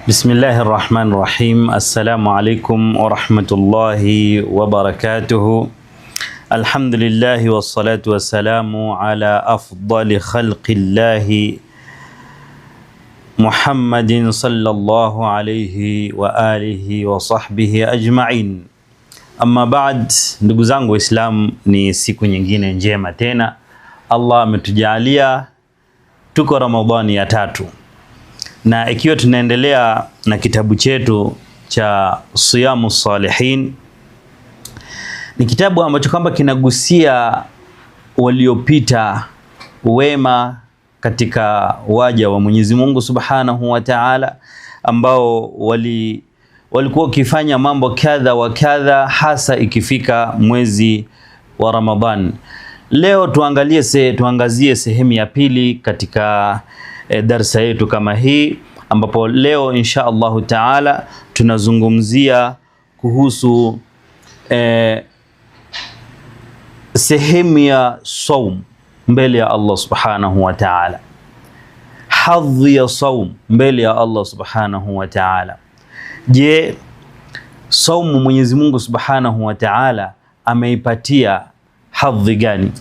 Bismillahi rahmani rahim. Assalamu alaikum warahmatullahi wabarakatuhu. Alhamdulillahi wassalatu wassalamu ala afdali khalqillahi Muhammadin sallallahu alayhi wa alihi wa sahbihi ajma'in. Amma ba'd, ndugu zangu Waislamu, ni siku nyingine njema tena. Allah ametujalia tuko Ramadhani ya tatu, na ikiwa tunaendelea na kitabu chetu cha Siyamu Salihin, ni kitabu ambacho kwamba kinagusia waliopita wema katika waja wa Mwenyezi Mungu Subhanahu wa Ta'ala, ambao walikuwa wakifanya mambo kadha wa kadha, hasa ikifika mwezi wa Ramadhan. Leo tuangazie sehemu ya pili katika darsa yetu kama hii, ambapo leo insha Allahu Ta'ala tunazungumzia kuhusu sehemu ya saum mbele ya Allah Subhanahu wa Ta'ala, hadhi ya saum mbele ya Allah Subhanahu wa Ta'ala. Je, saumu Mwenyezi Mungu Subhanahu wa Ta'ala ameipatia hadhi gani?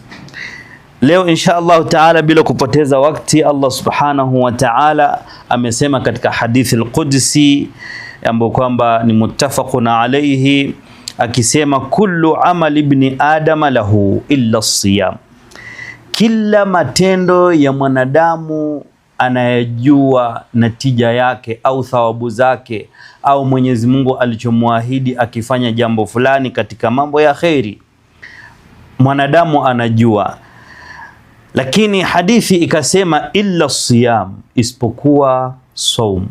Leo insha Allah Ta'ala, bila kupoteza wakati, Allah Subhanahu wa Ta'ala amesema katika hadithi al-Qudsi ambayo kwamba ni muttafaqun alayhi, akisema kullu amali ibni adama lahu illa as-siyam, kila matendo ya mwanadamu anayejua natija yake au thawabu zake, au Mwenyezi Mungu alichomwahidi akifanya jambo fulani katika mambo ya khairi, mwanadamu anajua. Lakini hadithi ikasema illa siyam, isipokuwa saum.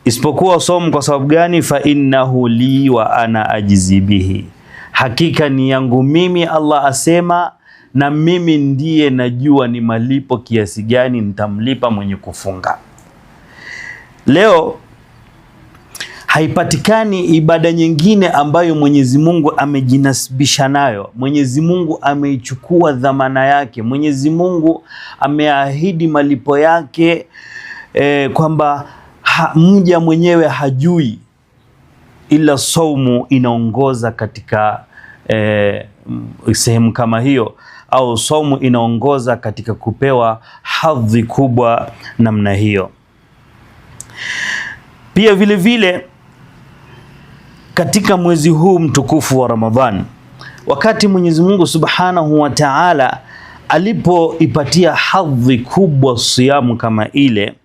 Isipokuwa saum kwa sababu gani? Fa innahu li wa ana ajizi bihi, hakika ni yangu mimi, Allah asema, na mimi ndiye najua ni malipo kiasi gani nitamlipa mwenye kufunga. Leo haipatikani ibada nyingine ambayo Mwenyezi Mungu amejinasibisha nayo. Mwenyezi Mungu ameichukua dhamana yake, Mwenyezi Mungu ameahidi malipo yake, kwamba mja mwenyewe hajui, ila saumu inaongoza katika sehemu kama hiyo, au saumu inaongoza katika kupewa hadhi kubwa namna hiyo. Pia vile vile katika mwezi huu mtukufu wa Ramadhan, wakati Mwenyezi Mungu Subhanahu wa Ta'ala alipoipatia hadhi kubwa siyamu kama ile,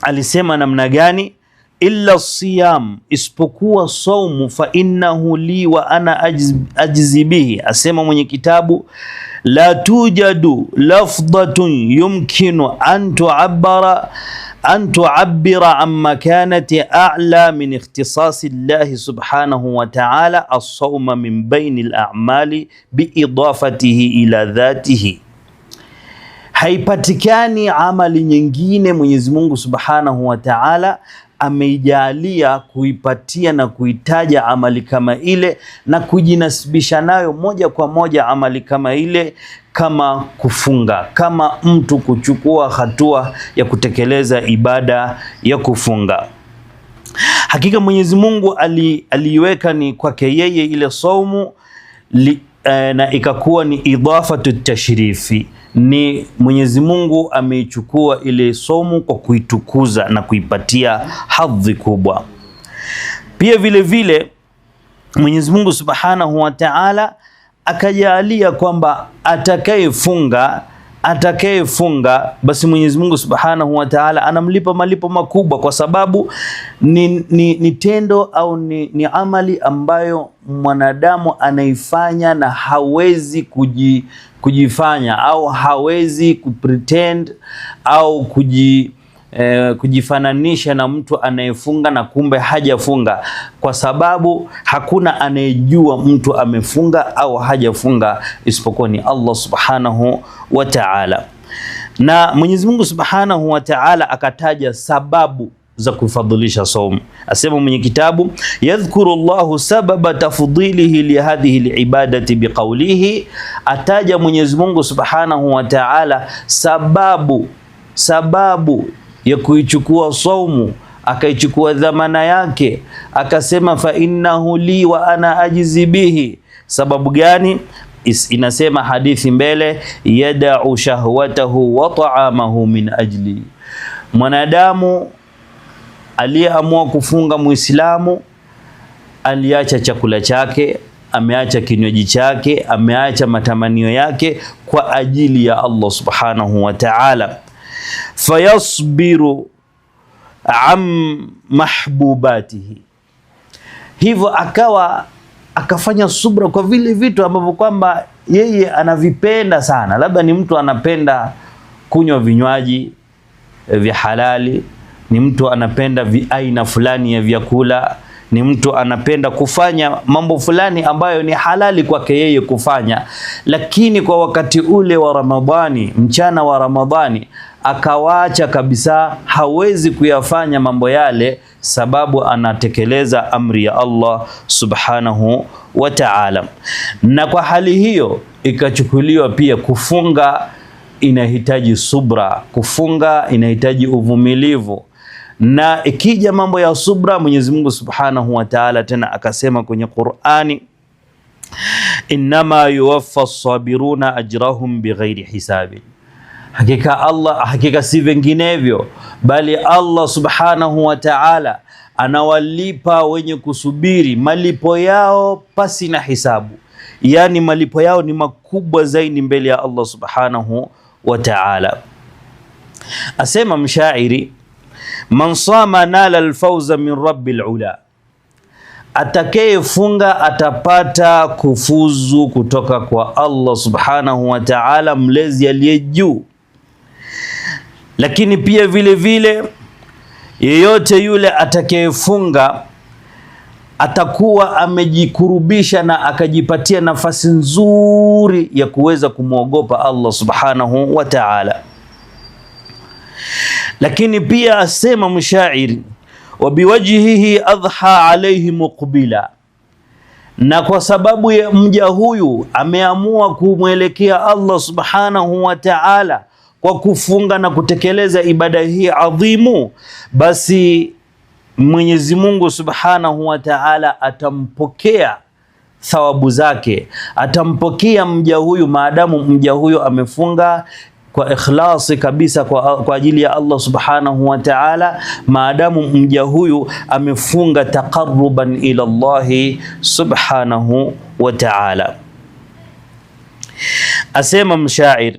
alisema namna gani? Illa siyam, isipokuwa saumu, fa innahu li wa ana ajizi bihi. Asema mwenye kitabu, la tujadu lafdhatun yumkinu an tu'abbira an makanati a'la min ikhtisasi Allah Subhanahu wa Ta'ala as-sawma min bayni al-a'mali biidafatihi ila dhatihi. Haipatikani amali nyingine Mwenyezi Mungu Subhanahu wa Ta'ala ameijalia kuipatia na kuitaja amali kama ile na kujinasibisha nayo moja kwa moja amali kama ile, kama kufunga, kama mtu kuchukua hatua ya kutekeleza ibada ya kufunga. Hakika Mwenyezi Mungu aliiweka ni kwake yeye ile saumu, na ikakuwa ni idafatu tashrifi, ni Mwenyezi Mungu ameichukua ile saumu kwa kuitukuza na kuipatia hadhi kubwa. Pia vile vile Mwenyezi Mungu Subhanahu wa Ta'ala akajalia kwamba atakayefunga basi Mwenyezi Mungu Subhanahu wa Ta'ala anamlipa malipo makubwa, kwa sababu ni tendo au ni amali ambayo mwanadamu anaifanya na hawezi kujifanya au hawezi kupretend au kujifananisha na mtu anayefunga na kumbe hajafunga, kwa sababu hakuna anayejua mtu amefunga au hajafunga isipokuwa ni Allah Subhanahu wa Ta'ala. Na Mwenyezi Mungu Subhanahu wa Ta'ala akataja sababu za kufadhilisha saumu. Asema mwenye kitabu, yadhkuru Allahu sababa tafdhilihi li hadhihi alibadati biqawlihi, ataja Mwenyezi Mungu Subhanahu wa Ta'ala sababu ya kuichukua saumu, akaichukua dhamana yake, akasema fa innahu li wa ana ajizi bihi. Sababu gani? Inasema hadithi mbele, yada'u shahwatahu wa ta'amahu min ajli. Mwanadamu aliyeamua kufunga, Muislamu, aliacha chakula chake, ameacha kinywaji chake, ameacha matamanio yake kwa ajili ya Allah subhanahu wa ta'ala. Fayasbiru am mahbubatihi, hivyo akafanya subra kwa vile vitu ambavyo kwamba yeye anavipenda sana. Labda ni mtu anapenda kunywa vinywaji vya halali, ni mtu anapenda aina fulani ya vyakula, ni mtu anapenda kufanya mambo fulani ambayo ni halali kwake yeye kufanya, lakini kwa wakati ule wa Ramadhani, mchana wa Ramadhani, akawaacha kabisa, hawezi kuyafanya mambo yale, sababu anatekeleza amri ya Allah subhanahu wa ta'ala. Na kwa hali hiyo ikachukuliwa pia kufunga inahitaji subra, kufunga inahitaji uvumilivu. Na ikija mambo ya subra, Mwenyezi Mungu subhanahu wa ta'ala tena akasema kwenye Qur'ani, innama yuwaffa as-sabiruna ajrahum bighairi hisabin, hakika si vinginevyo, bali Allah subhanahu wa ta'ala anawalipa wenye kusubiri malipo yao pasi na hisabu. Yani malipo yao ni makubwa zaidi mbele ya Allah subhanahu wa ta'ala. Asema mshairi, man sama nala alfawza min rabbil ula, atakayefunga atapata kufuzu kutoka kwa Allah subhanahu wa ta'ala, mlezi aliye juu. Lakini pia vile vile yeyote yule atakayefunga atakuwa amejikurubisha na akajipatia nafasi nzuri ya kuweza kumwogopa Allah subhanahu wa ta'ala. Lakini pia asema mshairi, wa biwajhihi adha alayhi muqbila, na kwa sababu ya mja huyu ameamua kumwelekea Allah subhanahu wa ta'ala kwa kufunga na kutekeleza ibada hii adhimu, basi Mwenyezi Mungu subhanahu wa ta'ala atampokea thawabu zake, atampokea mja huyu maadamu mja huyu amefunga kwa ikhlasi kabisa kwa ajili ya Allah subhanahu wa ta'ala, maadamu mja huyu amefunga taqarruban ila Allah subhanahu wa ta'ala. Asema mshair,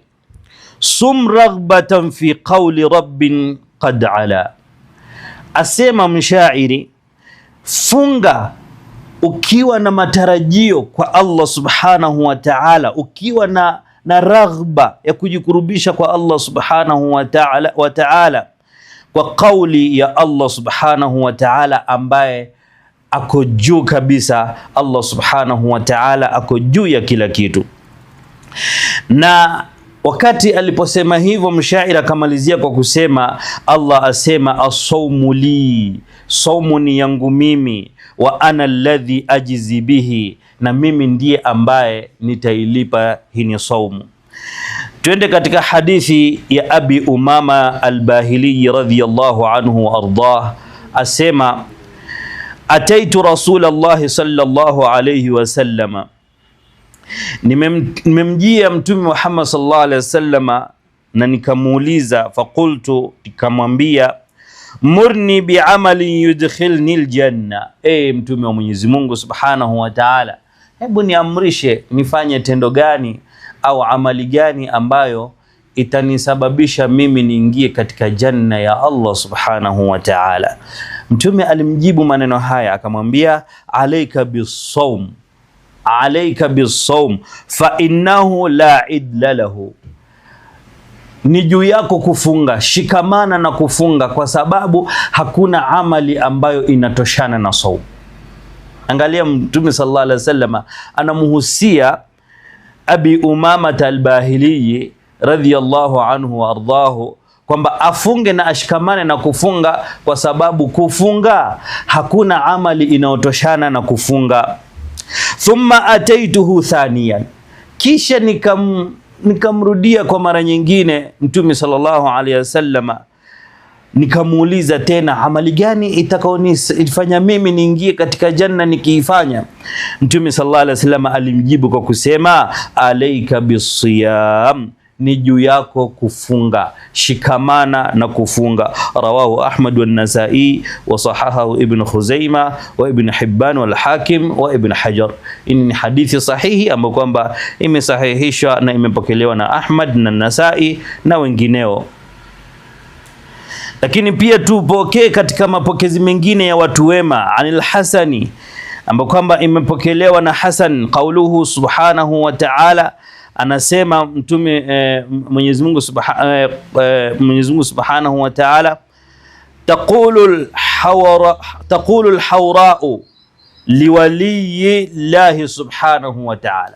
sum raghbatan fi qawli rabbin qad ala. Asema mshairi, funga ukiwa na matarajio kwa Allah subhanahu wa ta'ala, ukiwa na raghba ya kujikurubisha kwa Allah subhanahu wa ta'ala kwa kauli ya Allah subhanahu wa ta'ala ambaye ako juu kabisa. Allah subhanahu wa ta'ala ako juu ya kila kitu. Na wakati aliposema hivyo, mshairi akamalizia kwa kusema, Allah asema as-sawmu li, saumu ni yangu mimi, wa ana alladhi ajizi bihi, na mimi ndiye ambaye nitailipa hii saumu. Twende katika hadithi ya Abi Umama al-Bahili radhiyallahu anhu wa ardah. Asema, ataitu Rasulullah sallallahu alayhi wasallam, nimemjia Mtume Muhammad sallallahu alayhi wasallam na nikamuuliza, faqultu, nikamwambia, murni bi'amalin yudkhilni aljanna, Mtume wa Mwenyezi Mungu subhanahu wa ta'ala, hebu niamrishe nifanye tendo gani au amali gani ambayo itanisababisha mimi niingie katika janna ya Allah subhanahu wa ta'ala. Mtume alimjibu maneno haya akamwambia, alayka bis-sawm, alayka bis-sawm fa innahu la idla lahu, ni juu yako kufunga, shikamana na kufunga kwa sababu hakuna amali ambayo inatoshana na saumu. Angalia, Mtume sallallahu alaihi wasallam anamuhusia Abi Umama al-Bahili radhiyallahu anhu wa ardahu kwamba afunge na ashikamane na kufunga kwa sababu kufunga hakuna amali inayotoshana na kufunga. Thumma ataituhu thaniyan, kisha nikamrudia kwa mara nyingine Mtume sallallahu alaihi wasallam nikamuuliza tena, amali gani itakaonifanya mimi niingie katika janna nikiifanya? Mtume sallallahu alaihi wasallam alimjibu kwa kusema, alaika bisiyam, ni juu yako kufunga, shikamana na kufunga. Rawahu Ahmad wa Nasai wa sahahahu Ibn Khuzaima wa Ibn Hibban wal Hakim wa Ibn Hajar. Hii ni hadithi sahihi ambayo kwamba imesahihishwa na imepokelewa na Ahmad na Nasai na wengineo. Lakini pia tupokee katika mapokezi mengine ya watu wema, anil Hasani, ambapo kwamba imepokelewa na Hasan, qauluhu subhanahu wa ta'ala, anasema mtume Mwenyezi Mungu subhanahu wa ta'ala, taqulu al-hawra'u liwaliyi llahi subhanahu wa ta'ala.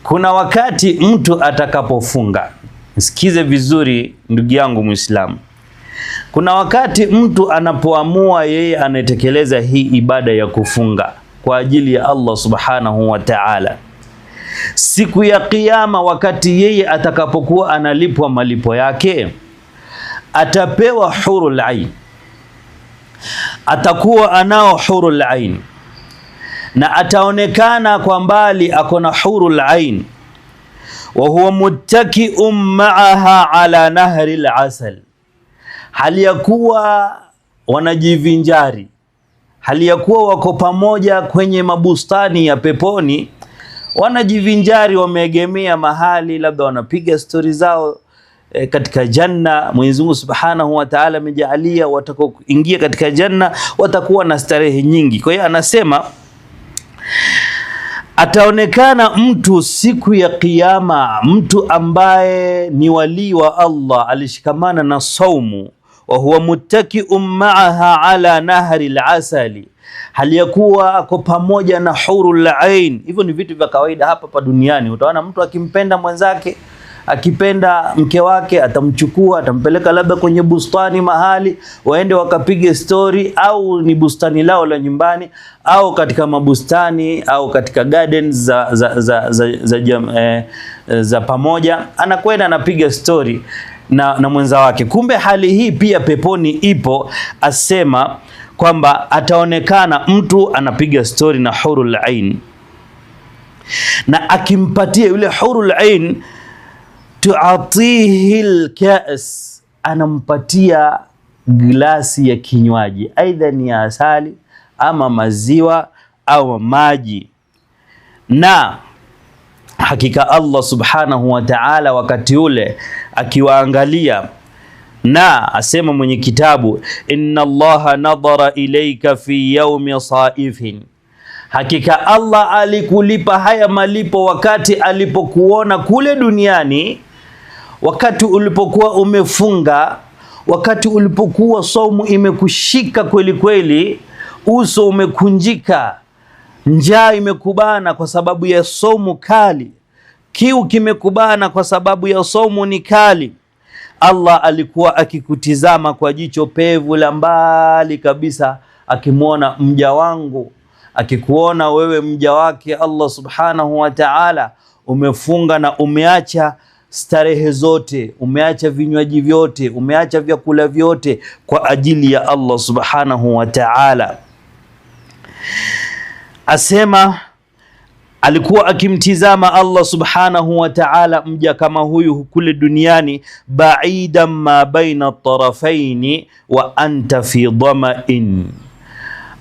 Kuna wakati mtu atakapofunga, sikize vizuri ndugu yangu Muislamu, kuna wakati mtu anapoamua yeye anatekeleza hii ibada ya kufunga kwa ajili ya Allah subhanahu wa ta'ala, siku ya Kiyama, wakati yeye atakapokuwa analipwa malipo yake, atapewa hurul ain, atakuwa anao hurul ain, na ataonekana kwa mbali akona hurul ain, wa huwa muttaki'un ma'aha ala nahri al-asal, hali ya kuwa wanajivinjari, hali ya kuwa wako pamoja kwenye mabustani ya peponi, wanajivinjari, wameegemea mahali, labda wanapiga stori zao katika janna. Mwenyezi Mungu Subhanahu wa Ta'ala amejalia watakaoingia katika janna watakuwa na starehe nyingi. Kwa hiyo anasema ataonekana mtu siku ya Kiyama, mtu ambaye ni wali wa Allah, alishikamana na saumu, wa huwa muttaki'un ma'aha ala nahri al-asali, hali ya kuwa ako pamoja na hurul ain. Hivyo ni vitu vya kawaida hapa duniani. Utaona mtu akimpenda mwenzake, akipenda mke wake, atamchukua atampeleka labda kwenye bustani mahali waende wakapige story, au ni bustani lao la nyumbani, au katika mabustani au katika gardens za pamoja, anakwenda anapiga story na mwenza wake. Kumbe hali hii pia peponi ipo. Asema kwamba ataonekana mtu anapiga story na hurul ain, na akimpatia yule hurul ain, tuatihi alkas, anampatia glasi ya kinywaji, aidha ni asali ama maziwa au maji. Na hakika Allah subhanahu wa ta'ala wakati ule akiwaangalia, na asema mwenye kitabu, inna Allaha nadhara ilayka fi yawmi saifin, hakika Allah alikulipa haya malipo wakati alipokuona kule duniani, wakati ulipokuwa umefunga, wakati ulipokuwa saumu imekushika kweli kweli, uso umekunjika, njaa imekubana kwa sababu ya saumu kali, kiu kimekubana kwa sababu ya saumu ni kali. Allah alikuwa akikutizama kwa jicho pevu la mbali kabisa, akimwona mja wangu, akikuona wewe mja wake Allah subhanahu wa ta'ala, umefunga na umeacha starehe zote, umeacha vinywaji vyote, umeacha vyakula vyote kwa ajili ya Allah subhanahu wa ta'ala. Asema alikuwa akimtizama Allah subhanahu wa ta'ala mja kama huyu kule duniani, ba'idan ma baina tarafaini wa anta fi dhama'in,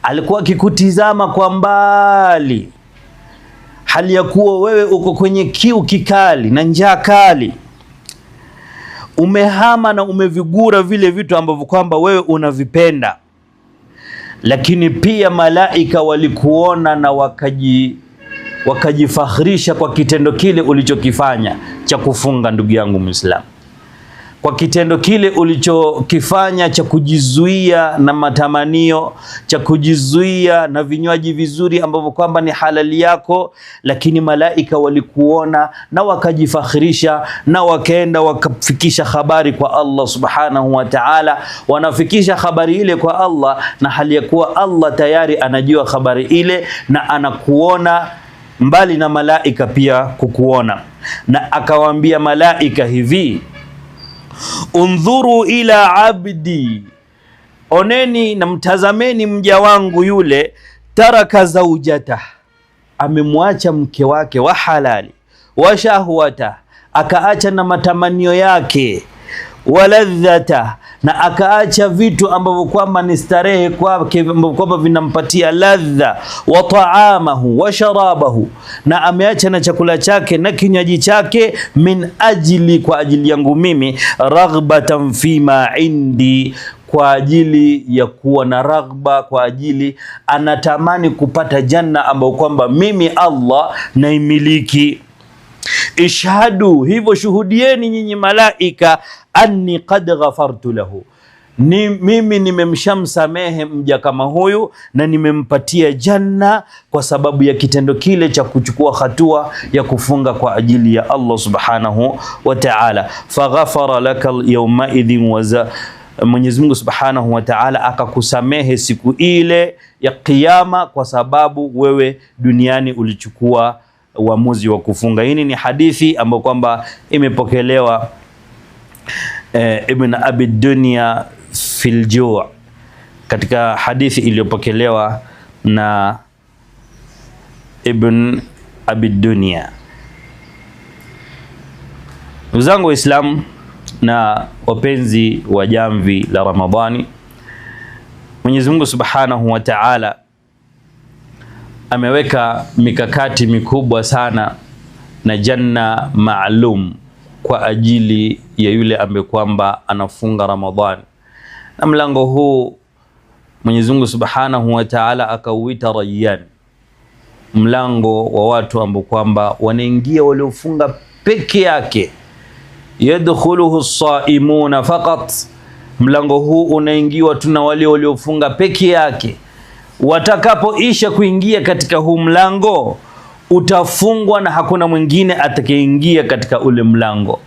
alikuwa akikutizama kwa mbali, hali ya kuwa wewe uko kwenye kiu kikali na njaa kali, umehama na umevigura vile vitu ambavyo kwamba wewe unavipenda. Lakini pia malaika walikuona na wakajifakhirisha kwa kitendo kile ulichokifanya cha kufunga, ndugu yangu Muislamu, kwa kitendo kile ulichokifanya cha kujizuia na matamanio, cha kujizuia na vinywaji vizuri ambavyo kwamba ni halali yako. Lakini malaika walikuona na wakajifakhirisha, na wakaenda wakafikisha habari kwa Allah subhanahu wa ta'ala. Wanafikisha habari ile kwa Allah, na hali ya kuwa Allah tayari anajua habari ile na anakuona, mbali na malaika pia kukuona. Na akawaambia malaika hivi, undhuru ila abdi, oneni na mtazameni mja wangu yule, taraka zaujata, amemwacha mke wake wa halali, wa shahwata, akaacha na matamanio yake, waladhata, na akaacha vitu ambavyo kwamba ni starehe kwake, ambavyo kwamba vinampatia ladha, wa taamahu wa sharabahu, na ameacha na chakula chake na kinywaji chake, min ajli, kwa ajili yangu mimi, raghbatan fima indi, kwa ajili ya kuwa na raghba, kwa ajili anatamani kupata janna ambayo kwamba mimi Allah naimiliki. Ishhadu, hivyo shuhudieni nyinyi malaika, anni qad ghafartu lahu, mimi nimemshamsamehe mja kama huyu na nimempatia janna kwa sababu ya kitendo kile cha kuchukua hatua ya kufunga kwa ajili ya Allah subhanahu wa ta'ala. Faghafara laka yawma idhin waza, Mwenyezi Mungu subhanahu wa ta'ala akakusamehe siku ile ya Kiyama kwa sababu wewe duniani ulichukua uamuzi wa kufunga. Hii ni hadithi ambayo kwamba imepokelewa Ibn Abi Dunya fil Ju', katika hadithi iliyopokelewa na Ibn Abi Dunya. Ndugu zangu Waislamu na wapenzi wa jamvi la Ramadhani, Mwenyezi Mungu subhanahu wa ta'ala ameweka mikakati mikubwa sana na janna maalum kwa ajili ya yule ambaye kwamba anafunga Ramadhani. Na mlango huu Mwenyezi Mungu subhanahu wa ta'ala akauita Rayyan, mlango wa watu ambao kwamba wanaingia waliofunga peke yake. Yadkhuluhu as-saimuna faqat, mlango huu unaingiwa tuna wale waliofunga peke yake. Watakapoisha kuingia katika huu mlango, utafungwa na hakuna mwingine atakayeingia katika ule mlango.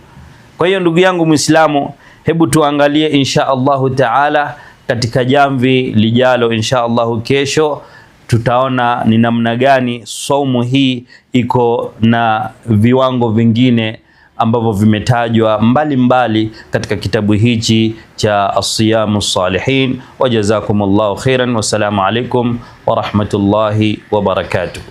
Kwa hiyo ndugu yangu Muislamu, hebu tuangalie insha Allahu taala katika jamvi lijalo, insha Allahu kesho tutaona ni namna gani saumu hii iko na viwango vingine ambavyo vimetajwa mbalimbali katika kitabu hichi cha As-Siyamu Salihin. Wajazakumullahu khairan, wassalamu alaikum wa rahmatullahi wa barakatuh.